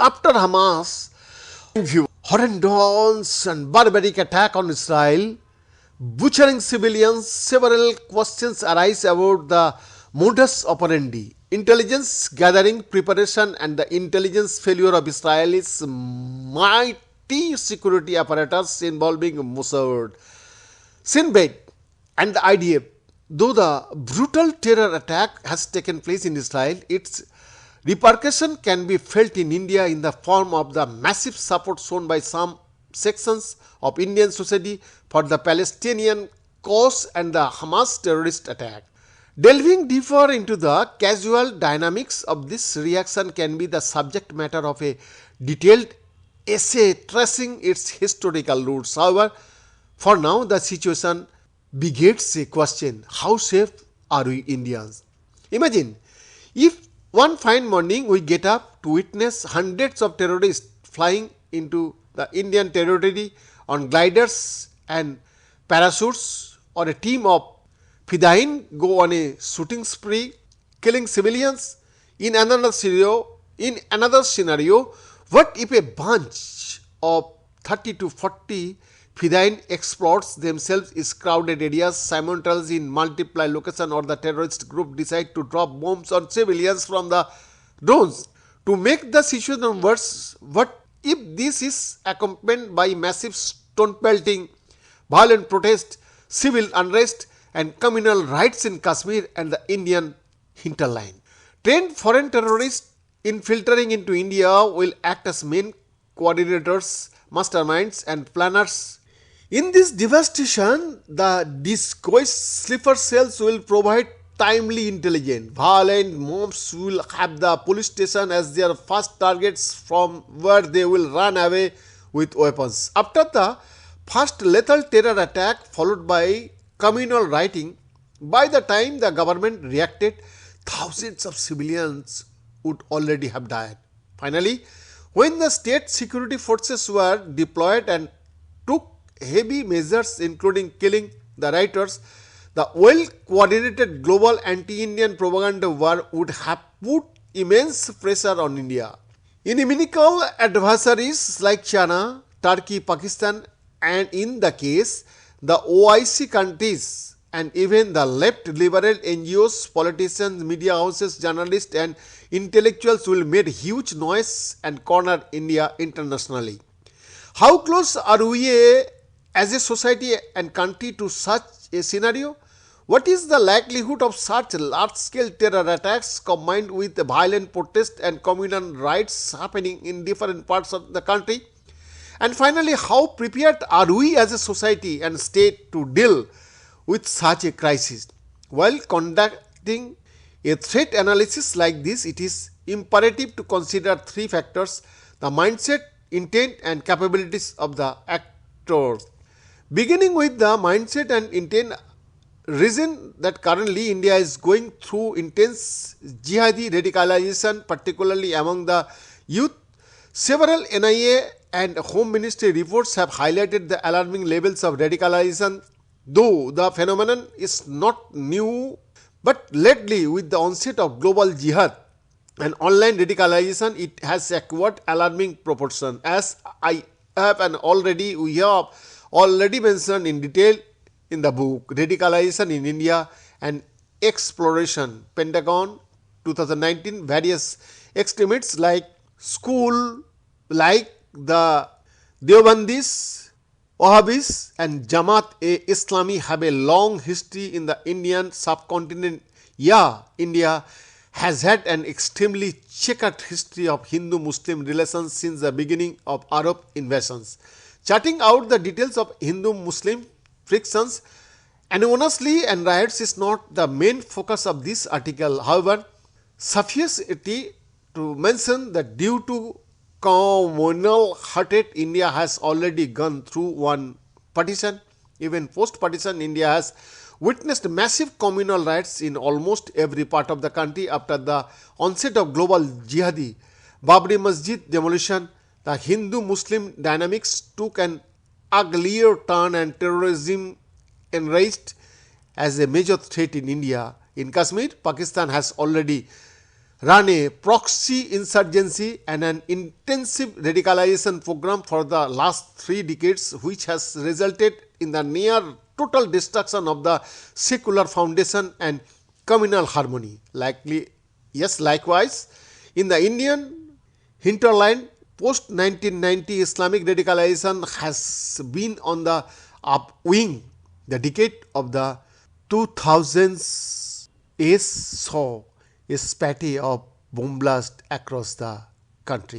After Hamas horrendous and barbaric attack on Israel, butchering civilians, several questions arise about the modus operandi, intelligence gathering preparation, and the intelligence failure of Israel's mighty security apparatus involving Mossad, Shin Bet, and the IDF. Though the brutal terror attack has taken place in Israel, its repercussion can be felt in India in the form of the massive support shown by some sections of Indian society for the Palestinian cause and the Hamas terrorist attack. Delving deeper into the causal dynamics of this reaction can be the subject matter of a detailed essay tracing its historical roots. However, for now the situation begets a question: how safe are we Indians? Imagine if one fine morning we get up to witness hundreds of terrorists flying into the Indian territory on gliders and parachutes, or a team of Fidain go on a shooting spree, killing civilians. In another scenario, what if a bunch of 30 to 40 Fidain exploits themselves in crowded areas simultaneously in multiple locations, or the terrorist group decide to drop bombs on civilians from the drones? To make the situation worse, what if this is accompanied by massive stone pelting, violent protest, civil unrest, and communal riots in Kashmir and the Indian hinterland? Trained foreign terrorists infiltrating into India will act as main coordinators, masterminds, and planners. In this devastation, the disguised sleeper cells will provide timely intelligence. Violent mobs will have the police station as their first targets, from where they will run away with weapons. After the first lethal terror attack followed by communal rioting, by the time the government reacted, thousands of civilians would already have died. Finally, when the state security forces were deployed and took heavy measures including killing the rioters, the well-coordinated global anti-Indian propaganda war would have put immense pressure on India. Inimical adversaries like China, Turkey, Pakistan, and in the case the OIC countries, and even the left liberal NGOs, politicians, media houses, journalists, and intellectuals will make huge noise and corner India internationally. How close are we as a society and country to such a scenario? What is the likelihood of such large-scale terror attacks combined with violent protest and communal riots happening in different parts of the country? And finally, how prepared are we as a society and state to deal with such a crisis? While conducting a threat analysis like this, it is imperative to consider three factors: the mindset, intent, and capabilities of the actors. Beginning with the mindset and intent, reason that currently India is going through intense jihadi radicalization, particularly among the youth. Several NIA and Home Ministry reports have highlighted the alarming levels of radicalization. Though the phenomenon is not new, but lately with the onset of global jihad and online radicalization, it has acquired alarming proportion. As we have already mentioned in detail in the book Radicalization in India and Exploration, Pentagon 2019, various extremists like school like the Deobandis, Wahhabis, and Jamaat-e-Islami have a long history in the Indian subcontinent. India has had an extremely checkered history of Hindu-Muslim relations since the beginning of Arab invasions. Charting out the details of Hindu-Muslim frictions anonymously and riots is not the main focus of this article. However, suffice it to mention that due to communal hatred, India has already gone through one partition. Even post-partition, India has witnessed massive communal riots in almost every part of the country. After the onset of global jihadi, Babri Masjid demolition, the Hindu-Muslim dynamics took an uglier turn and terrorism enraged as a major threat in India. In Kashmir, Pakistan has already run a proxy insurgency and an intensive radicalization program for the last 3 decades, which has resulted in the near total destruction of the secular foundation and communal harmony. Likewise, in the Indian hinterland, post 1990 Islamic radicalization has been on the upwing. The decade of the 2000s saw a spate of bomb blast across the country.